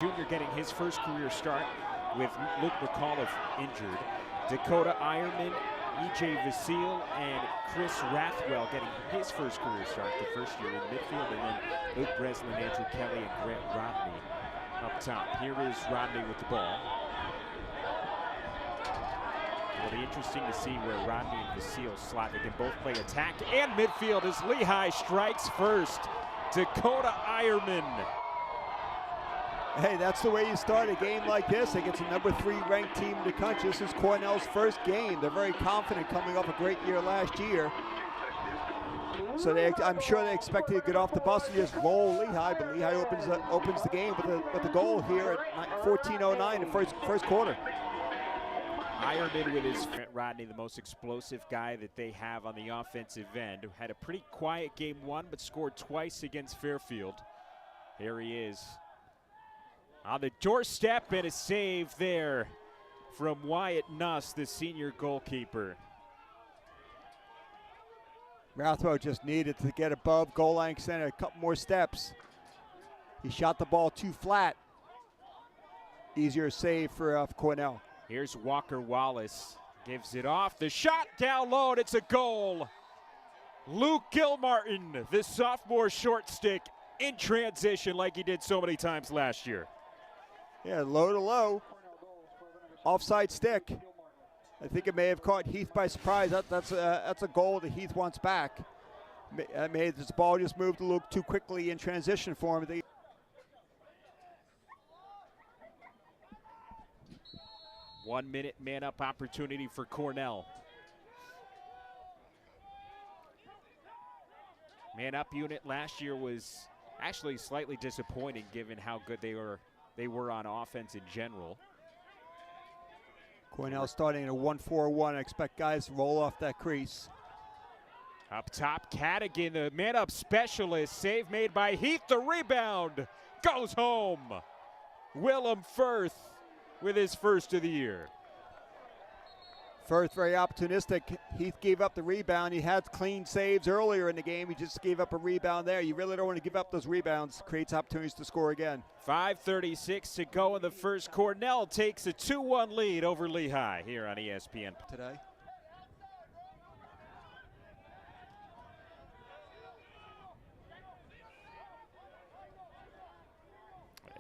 Junior getting his first career start with Luke McAuliffe injured. Dakota Ironman, E.J. Vasile, and Chris Rathwell getting his first career start, the first year in midfield, and then Luke Breslin, Andrew Kelly, and Grant Rodney up top. Here is Rodney with the ball. It'll be interesting to see where Rodney and Vasile slot. They can both play attack and midfield as Lehigh strikes first. Dakota Ironman. Hey, that's the way you start a game like this against a number 3 ranked team in the country. This is Cornell's first game. They're very confident coming off a great year last year. So I'm sure they expected to get off the bus and just roll Lehigh, but Lehigh opens the game with the goal here at 14:09 in first quarter. Ironman with his Grant Rodney, the most explosive guy that they have on the offensive end, who had a pretty quiet game 1 but scored twice against Fairfield. Here he is on the doorstep, and a save there from Wyatt Nuss, the senior goalkeeper. Rathwell just needed to get above goal line center a couple more steps. He shot the ball too flat. Easier save for Cornell. Here's Walker Wallace, gives it off. The shot down low, and it's a goal. Luke Gilmartin, the sophomore short stick, in transition like he did so many times last year. Yeah, low to low, offside stick. I think it may have caught Heath by surprise. That's a goal that Heath wants back. This ball just moved a little too quickly in transition for him. 1 minute man-up opportunity for Cornell. Man-up unit last year was actually slightly disappointing given how good they were on offense in general. Cornell starting in a 1-4-1. I expect guys to roll off that crease. Up top, Cadigan, the man-up specialist. Save made by Heath. The rebound goes home. Willem Firth with his first of the year. Firth very opportunistic. Heath gave up the rebound. He had clean saves earlier in the game. He just gave up a rebound there. You really don't want to give up those rebounds. Creates opportunities to score again. 5:36 to go in the first. Cornell takes a 2-1 lead over Lehigh here on ESPN today.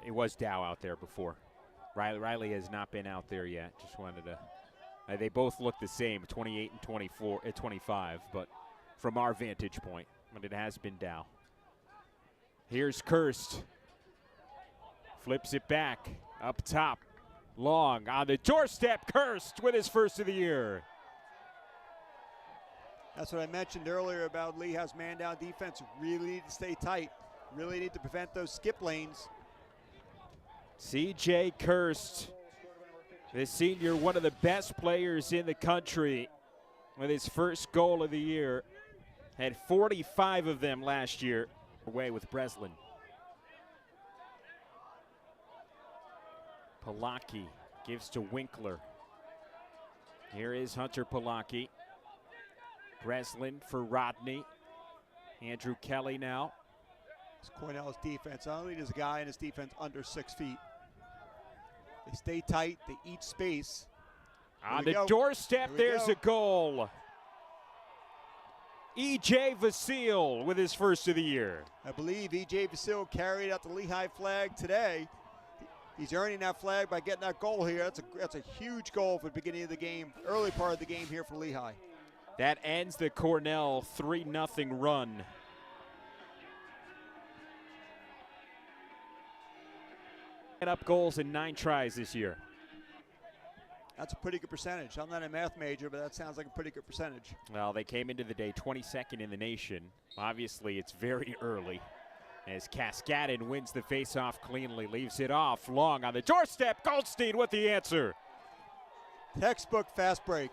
It was Dow out there before. Riley has not been out there yet. Just wanted to. They both look the same, 28 and 24 at 25, but from our vantage point, but it has been Dow. Here's Kirst. Flips it back up top. Long on the doorstep. Kirst with his first of the year. That's what I mentioned earlier about Lehigh's man-down defense. Really need to stay tight. Really need to prevent those skip lanes. C.J. Kirst, the senior, one of the best players in the country, with his first goal of the year. Had 45 of them last year, away with Breslin. Palaki gives to Winkler. Here is Hunter Palaki. Breslin for Rodney. Andrew Kelly now. It's Cornell's defense. I don't think there's a guy in his defense under 6 feet. They stay tight. They eat space. On the doorstep, there's a goal. E.J. Vasile with his first of the year. I believe E.J. Vasile carried out the Lehigh flag today. He's earning that flag by getting that goal here. That's a huge goal for the beginning of the game, early part of the game here for Lehigh. That ends the Cornell 3-0 run. Up goals in 9 tries this year. That's a pretty good percentage. I'm not a math major, but that sounds like a pretty good percentage. Well, they came into the day 22nd in the nation. Obviously, it's very early as Cascadin wins the faceoff cleanly, leaves it off long on the doorstep. Goldstein with the answer. Textbook fast break.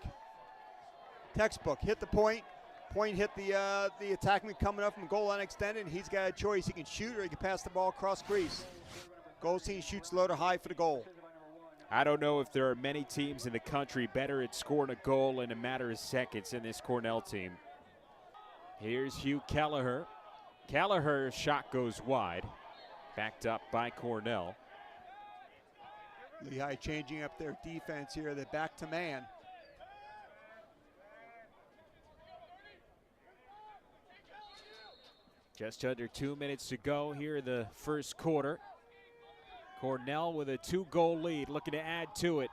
Textbook. Hit the point. Point hit the attackman coming up from goal line extended, and he's got a choice. He can shoot or he can pass the ball across crease. Goldstein shoots low to high for the goal. I don't know if there are many teams in the country better at scoring a goal in a matter of seconds than this Cornell team. Here's Hugh Kelleher. Kelleher's shot goes wide, backed up by Cornell. Lehigh changing up their defense here. They're back to man. Just under 2 minutes to go here in the first quarter. Cornell with a 2-goal lead, looking to add to it.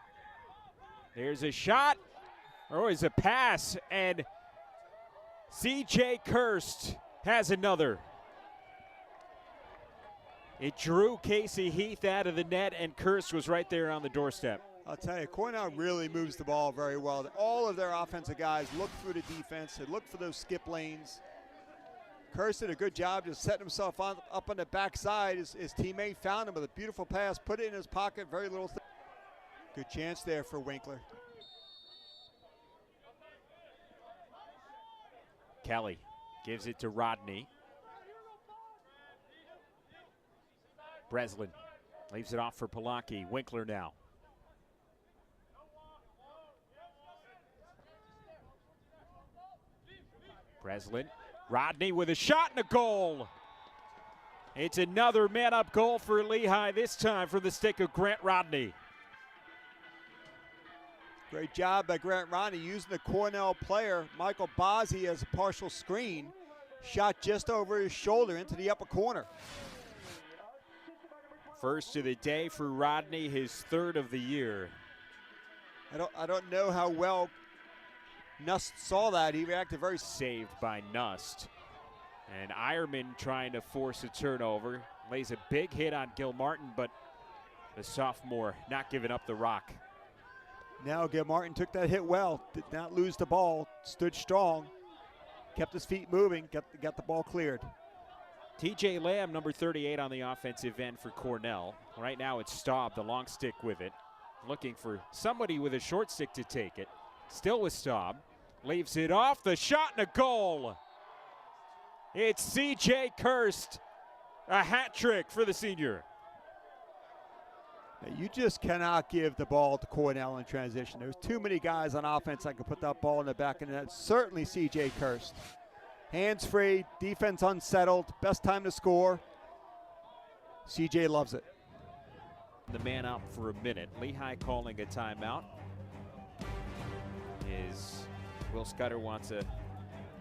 There's a shot, or is a pass, and C.J. Kirst has another. It drew Casey Heath out of the net, and Kirst was right there on the doorstep. I'll tell you, Cornell really moves the ball very well. All of their offensive guys look through the defense. They look for those skip lanes. Kirst did a good job just setting himself up on the backside. His teammate found him with a beautiful pass, put it in his pocket, very little. Good chance there for Winkler. Kelly gives it to Rodney. Breslin leaves it off for Palaki. Winkler now. Breslin. Rodney with a shot and a goal. It's another man-up goal for Lehigh, this time from the stick of Grant Rodney. Great job by Grant Rodney using the Cornell player, Michael Bozzi, as a partial screen. Shot just over his shoulder into the upper corner. First of the day for Rodney, his third of the year. I don't know how well Nust saw that. He reacted very. Saved by Nust. And Ironman trying to force a turnover. Lays a big hit on Gilmartin, but the sophomore not giving up the rock. Now Gilmartin took that hit well, did not lose the ball, stood strong, kept his feet moving, got the ball cleared. TJ Lamb, number 38 on the offensive end for Cornell. Right now it's Staub, the long stick with it. Looking for somebody with a short stick to take it. Still with Staub. Leaves it off, the shot and a goal. It's C.J. Kirst, a hat trick for the senior. You just cannot give the ball to Cornell in transition. There's too many guys on offense that can put that ball in the back of the net. Certainly C.J. Kirst. Hands free, defense unsettled, best time to score. C.J. loves it. The man out for a minute. Lehigh calling a timeout. Will Scudder wants to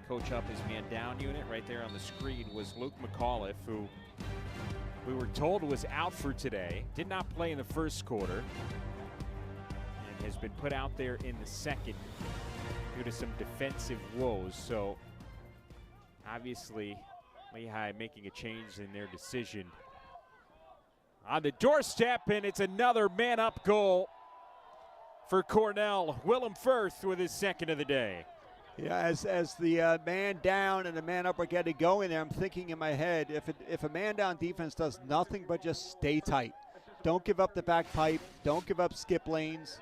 coach up his man down unit. Right there on the screen was Luke McAuliffe, who we were told was out for today. Did not play in the first quarter and has been put out there in the second due to some defensive woes. So obviously Lehigh making a change in their decision. On the doorstep, and it's another man-up goal for Cornell. Willem Firth with his second of the day. Yeah, as the man down and the man up are getting going there, I'm thinking in my head, if a man down defense does nothing but just stay tight, don't give up the back pipe, don't give up skip lanes,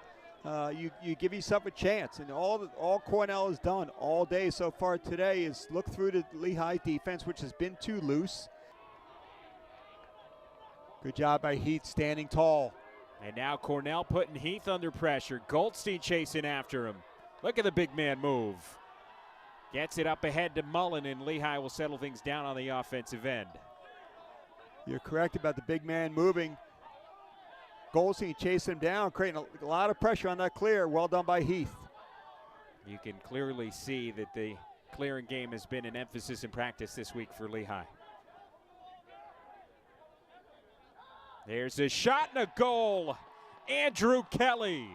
you give yourself a chance. And all Cornell has done all day so far today is look through the Lehigh defense, which has been too loose. Good job by Heath standing tall. And now Cornell putting Heath under pressure. Goldstein chasing after him. Look at the big man move. Gets it up ahead to Mullen, and Lehigh will settle things down on the offensive end. You're correct about the big man moving. Goldstein chasing him down, creating a lot of pressure on that clear. Well done by Heath. You can clearly see that the clearing game has been an emphasis in practice this week for Lehigh. There's a shot and a goal. Andrew Kelly.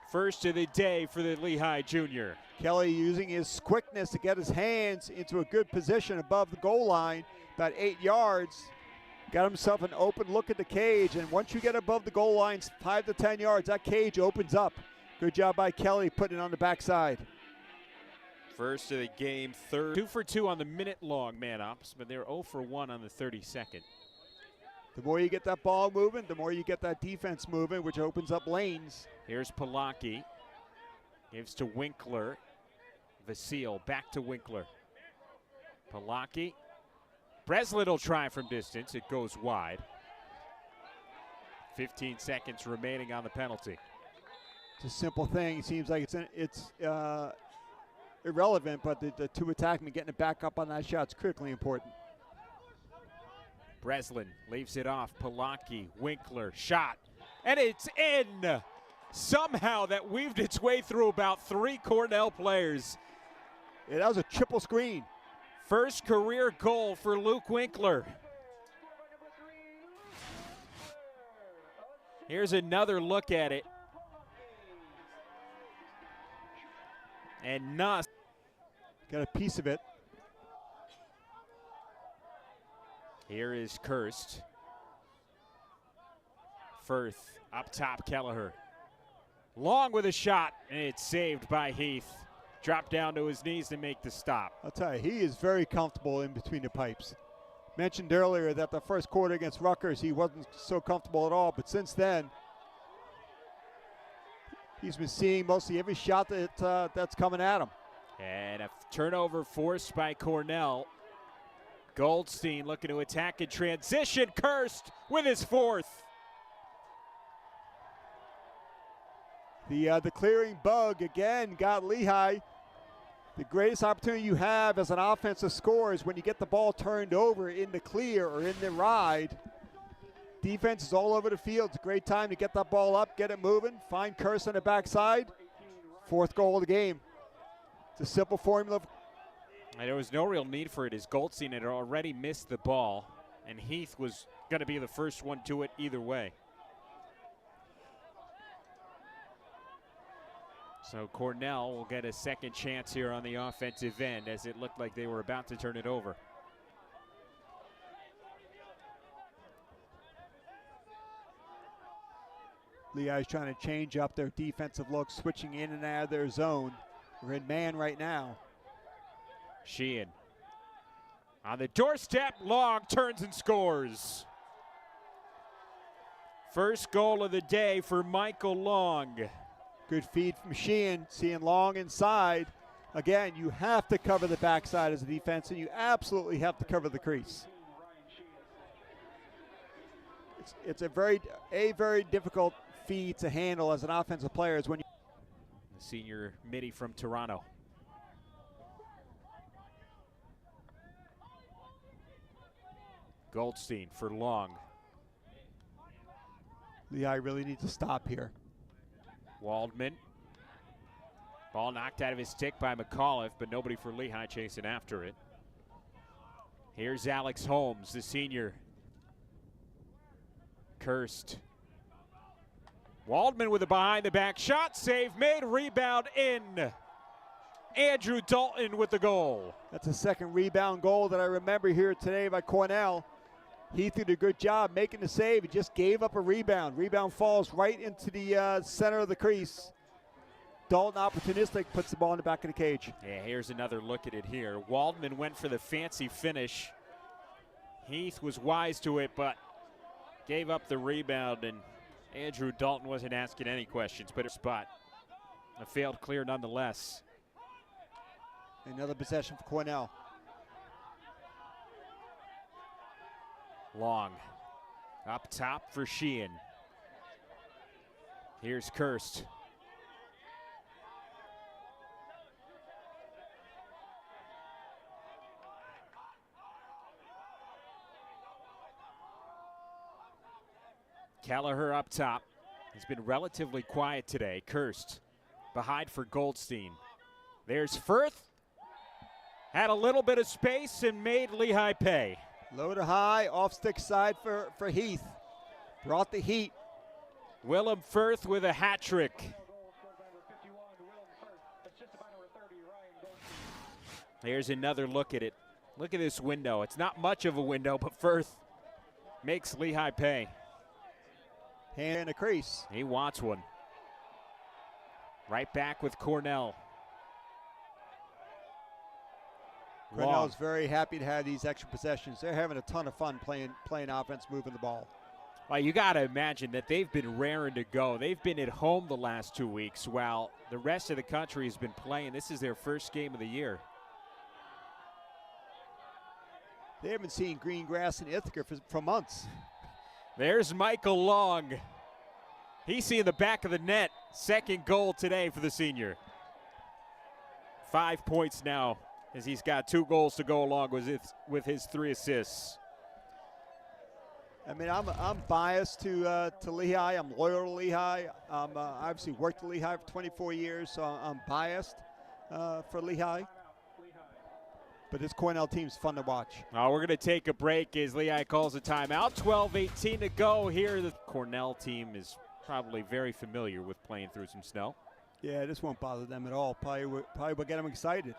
First of the day for the Lehigh junior. Kelly using his quickness to get his hands into a good position above the goal line, about 8 yards. Got himself an open look at the cage, and once you get above the goal lines, 5 to 10 yards, that cage opens up. Good job by Kelly putting it on the backside. First of the game, third. 2 for 2 on the minute-long man-ups, but they're 0 for 1 on the 32nd. The more you get that ball moving, the more you get that defense moving, which opens up lanes. Here's Palaki. Gives to Winkler. Vasile back to Winkler. Palaki. Breslin will try from distance. It goes wide. 15 seconds remaining on the penalty. It's a simple thing. It seems like it's irrelevant, but the two attackmen getting it back up on that shot is critically important. Breslin leaves it off. Palaki, Winkler, shot, and it's in. Somehow that weaved its way through about 3 Cornell players. Yeah, that was a triple screen. First career goal for Luke Winkler. Here's another look at it. And Nuss got a piece of it. Here is Kirst. Firth up top, Kelleher. Long with a shot, and it's saved by Heath. Dropped down to his knees to make the stop. I'll tell you, he is very comfortable in between the pipes. Mentioned earlier that the first quarter against Rutgers, he wasn't so comfortable at all, but since then, he's been seeing mostly every shot that's coming at him. And a turnover forced by Cornell. Goldstein looking to attack in transition. Kirst with his 4th. The clearing bug again got Lehigh. The greatest opportunity you have as an offensive scorer is when you get the ball turned over in the clear or in the ride. Defense is all over the field. It's a great time to get that ball up, get it moving, find Kirst on the backside. 4th goal of the game. It's a simple formula. And there was no real need for it as Goldstein had already missed the ball, and Heath was going to be the first one to it either way. So Cornell will get a second chance here on the offensive end as it looked like they were about to turn it over. Lehigh's trying to change up their defensive look, switching in and out of their zone. We're in man right now. Sheehan on the doorstep, Long turns and scores. First goal of the day for Michael Long. Good feed from Sheehan, seeing Long inside. Again, you have to cover the backside as a defense, and you absolutely have to cover the crease. It's a very difficult feed to handle as an offensive player. Is when you the senior midi from Toronto. Goldstein for Long. Lehigh really needs to stop here. Waldman. Ball knocked out of his stick by McAuliffe, but nobody for Lehigh chasing after it. Here's Alex Holmes, the senior. Kirst. Waldman with a behind-the-back shot, save made, rebound in. Andrew Dalton with the goal. That's a second rebound goal that I remember here today by Cornell. He did a good job making the save. He just gave up a rebound. Rebound falls right into the center of the crease. Dalton, opportunistic, puts the ball in the back of the cage. Yeah, here's another look at it here. Waldman went for the fancy finish. Heath was wise to it, but gave up the rebound, and Andrew Dalton wasn't asking any questions. Better spot. A failed clear nonetheless. Another possession for Cornell. Long. Up top for Sheehan. Here's Kirst. Kelleher up top. He's been relatively quiet today. Kirst behind for Goldstein. There's Firth. Had a little bit of space and made Lehigh pay. Low to high, off stick side for Heath. Brought the heat. Willem Firth with a hat trick. Here's another look at it. Look at this window. It's not much of a window, but Firth makes Lehigh pay. Hand in the crease. He wants one. Right back with Cornell. Cornell's very happy to have these extra possessions. They're having a ton of fun playing offense, moving the ball. Well, you got to imagine that they've been raring to go. They've been at home the last 2 weeks while the rest of the country has been playing. This is their first game of the year. They haven't seen green grass in Ithaca for months. There's Michael Long. He's seeing the back of the net. Second goal today for the senior. 5 points now, as he's got 2 goals to go along with his 3 assists. I mean, I'm biased to Lehigh. I'm loyal to Lehigh. Obviously worked at Lehigh for 24 years, so I'm biased for Lehigh. But this Cornell team's fun to watch. We're going to take a break as Lehigh calls a timeout. 12:18 to go here. The Cornell team is probably very familiar with playing through some snow. Yeah, this won't bother them at all. Probably will get them excited.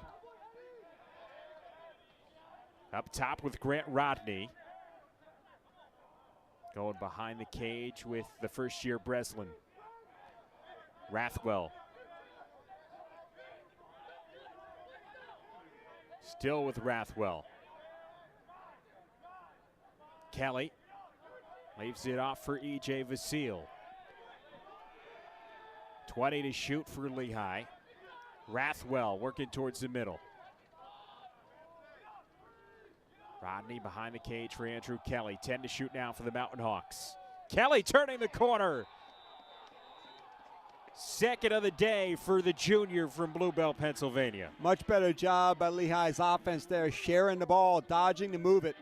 Up top with Grant Rodney. Going behind the cage with the first-year Breslin. Rathwell. Still with Rathwell. Kelly leaves it off for E.J. Vasile. 20 to shoot for Lehigh. Rathwell working towards the middle. Rodney behind the cage for Andrew Kelly. 10 to shoot now for the Mountain Hawks. Kelly turning the corner. Second of the day for the junior from Bluebell, Pennsylvania. Much better job by Lehigh's offense there, sharing the ball, dodging to move it.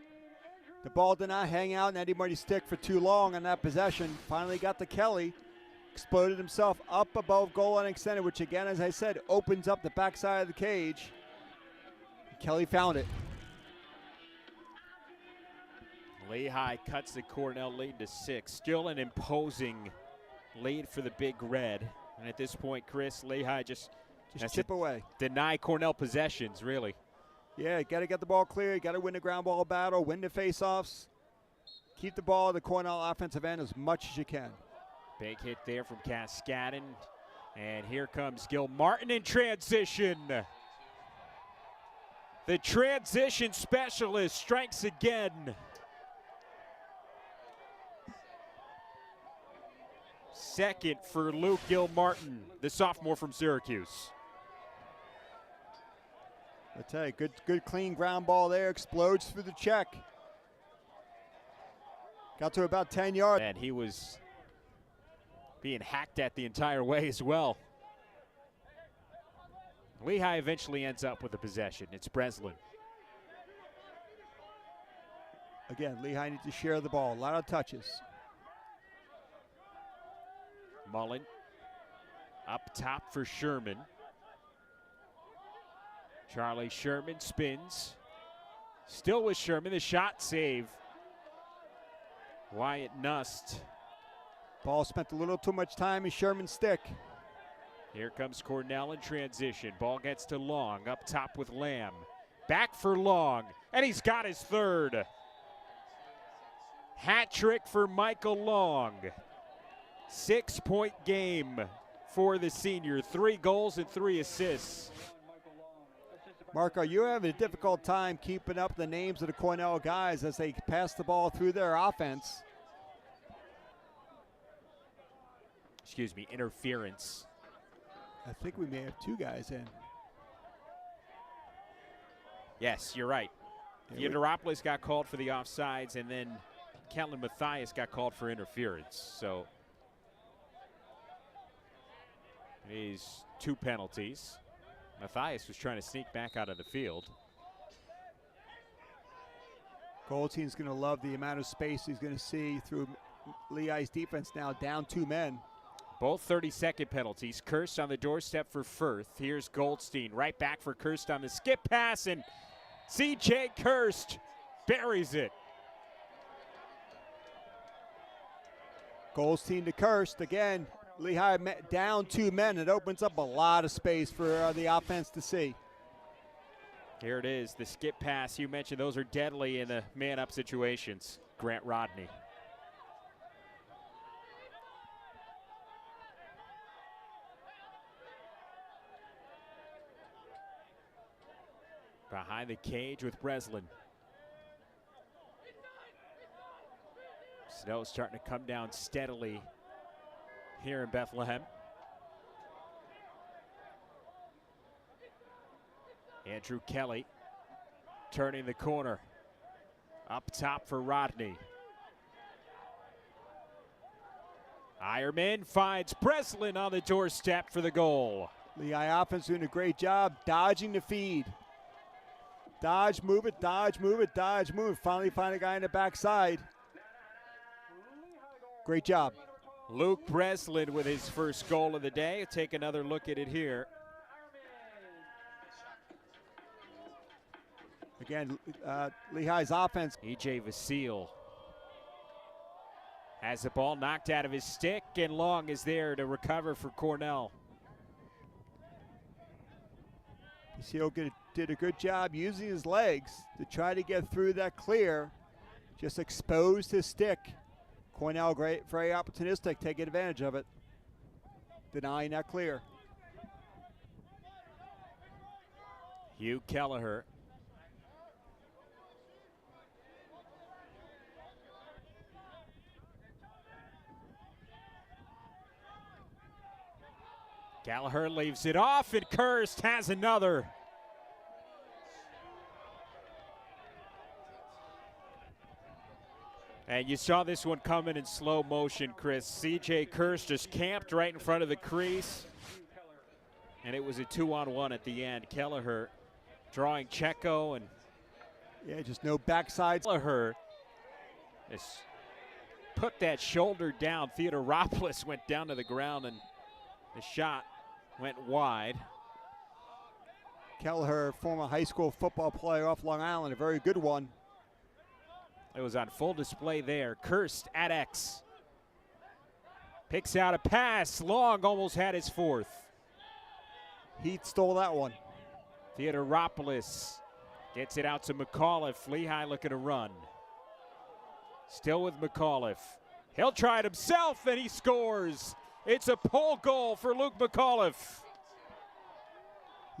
The ball did not hang out in anybody's stick for too long on that possession. Finally got to Kelly. Exploded himself up above goal line extended, which again, as I said, opens up the backside of the cage. Kelly found it. Lehigh cuts the Cornell lead to 6. Still an imposing lead for the Big Red. And at this point, Chris, Lehigh just chip away. Deny Cornell possessions, really. Yeah, got to get the ball clear. You got to win the ground ball battle, win the faceoffs. Keep the ball at the Cornell offensive end as much as you can. Big hit there from Cascadden. And here comes Gil Martin in transition. The transition specialist strikes again. Second for Luke Gilmartin, the sophomore from Syracuse. I tell you, good clean ground ball there. Explodes through the check. Got to about 10 yards. And he was being hacked at the entire way as well. Lehigh eventually ends up with the possession. It's Breslin. Again, Lehigh needs to share the ball. A lot of touches. Mullen up top for Sherman. Charlie Sherman spins. Still with Sherman, the shot save. Wyatt Nust. Ball spent a little too much time in Sherman's stick. Here comes Cornell in transition. Ball gets to Long, up top with Lamb. Back for Long, and he's got his third. Hat trick for Michael Long. 6-point game for the senior. 3 goals and 3 assists. Marco, you're having a difficult time keeping up the names of the Cornell guys as they pass the ball through their offense. Excuse me, interference. I think we may have 2 guys in. Yes, you're right. Theodoropoulos got called for the offsides, and then Kellen Mathias got called for interference. So he's 2 penalties. Mathias was trying to sneak back out of the field. Goldstein's going to love the amount of space he's going to see through Lehigh's defense now, down 2 men. Both 30-second penalties. Kirst on the doorstep for Firth. Here's Goldstein right back for Kirst on the skip pass, and C.J. Kirst buries it. Goldstein to Kirst again. Lehigh down 2 men. It opens up a lot of space for the offense to see. Here it is, the skip pass. You mentioned those are deadly in the man-up situations. Grant Rodney. Behind the cage with Breslin. Snow starting to come down steadily here in Bethlehem. Andrew Kelly turning the corner. Up top for Rodney. Ironman finds Breslin on the doorstep for the goal. Lehigh offense doing a great job dodging the feed. Dodge, move it, dodge, move it, dodge, move it. Finally find a guy in the backside. Great job. Luke Breslin with his first goal of the day. Take another look at it here. Again, Lehigh's offense. E.J. Vasile has the ball knocked out of his stick, and Long is there to recover for Cornell. Vasile did a good job using his legs to try to get through that clear. Just exposed his stick. Cornell, very opportunistic, taking advantage of it. Denying that clear. Hugh Kelleher. Gallagher leaves it off, and Kirst has another. And you saw this one coming in slow motion, Chris. C.J. Kirst just camped right in front of the crease, and it was a 2-on-1 at the end. Kelleher drawing Checo, and yeah, just no backsides. Kelleher just put that shoulder down. Theodoropoulos went down to the ground, and the shot went wide. Kelleher, former high school football player off Long Island, a very good one. It was on full display there. Kirst at X. Picks out a pass. Long almost had his fourth. Heath stole that one. Theodoropoulos gets it out to McAuliffe. Lehigh looking to run. Still with McAuliffe. He'll try it himself, and he scores. It's a pole goal for Luke McAuliffe.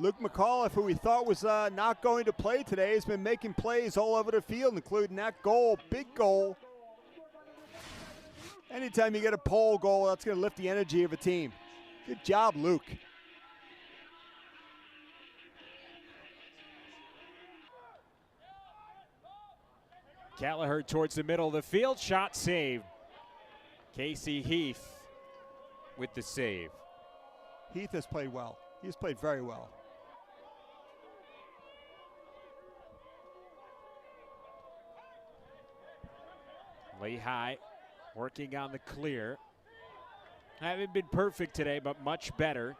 Luke McAuliffe, who we thought was not going to play today, has been making plays all over the field, including that goal, big goal. Anytime you get a pole goal, that's going to lift the energy of a team. Good job, Luke. Gallagher towards the middle of the field. Shot saved. Casey Heath with the save. Heath has played well. He's played very well. Lehigh working on the clear. Haven't been perfect today, but much better.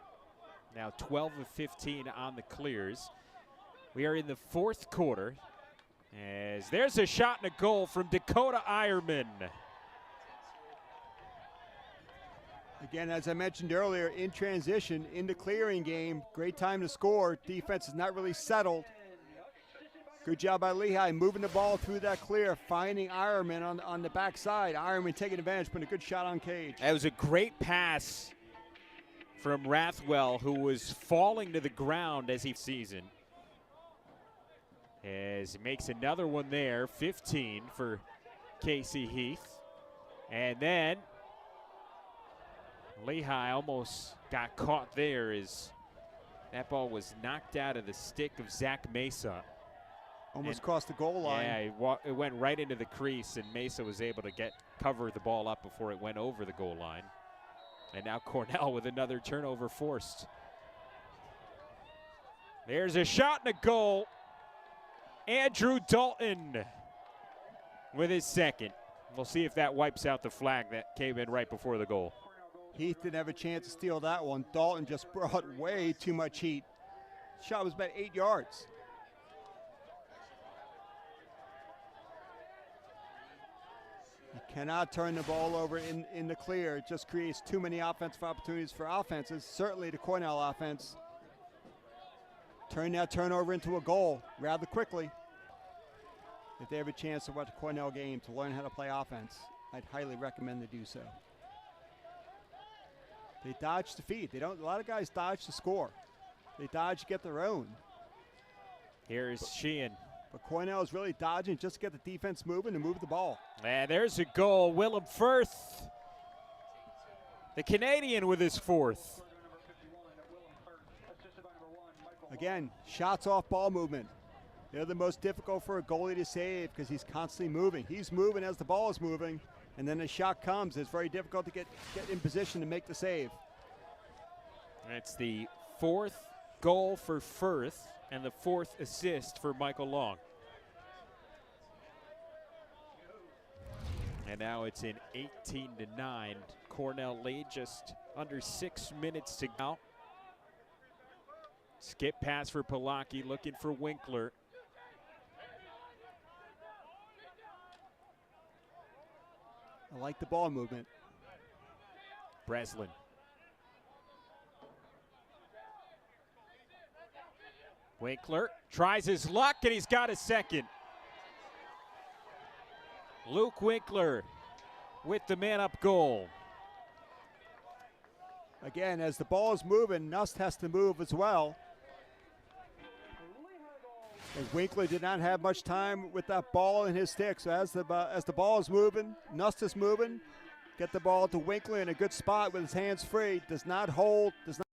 Now 12 of 15 on the clears. We are in the fourth quarter, as there's a shot and a goal from Dakota Ironman. Again, as I mentioned earlier, in transition, in the clearing game, great time to score. Defense is not really settled. Good job by Lehigh, moving the ball through that clear, finding Ironman on the backside. Ironman taking advantage, putting a good shot on cage. That was a great pass from Rathwell, who was falling to the ground as he seasoned. As he makes another one there, 15 for Casey Heath. And then Lehigh almost got caught there as that ball was knocked out of the stick of Zach Mesa. Almost crossed the goal line. Yeah, it went right into the crease, and Mesa was able to cover the ball up before it went over the goal line. And now Cornell with another turnover forced. There's a shot and a goal. Andrew Dalton with his second. We'll see if that wipes out the flag that came in right before the goal. Heath didn't have a chance to steal that one. Dalton just brought way too much heat. Shot was about 8 yards. You cannot turn the ball over in the clear. It just creates too many offensive opportunities for offenses, certainly the Cornell offense. Turn that turnover into a goal rather quickly. If they have a chance to watch a Cornell game to learn how to play offense, I'd highly recommend they do so. They dodge the feed. A lot of guys dodge to score. They dodge to get their own. Here's Sheehan. But Cornell is really dodging just to get the defense moving and move the ball. And there's a goal. Willem Firth, the Canadian, with his fourth. Again, shots off ball movement. They're the most difficult for a goalie to save because he's constantly moving. He's moving as the ball is moving, and then the shot comes. It's very difficult to get in position to make the save. That's the fourth goal for Firth and the fourth assist for Michael Long. And now it's in 18-9. Cornell lead, just under 6 minutes to go. Skip pass for Palaki, looking for Winkler. I like the ball movement. Breslin. Winkler tries his luck, and he's got a second. Luke Winkler with the man-up goal. Again, as the ball is moving, Nust has to move as well. As Winkler did not have much time with that ball in his stick, so as the ball is moving, Nust is moving. Get the ball to Winkler in a good spot with his hands free. Does not hold, does not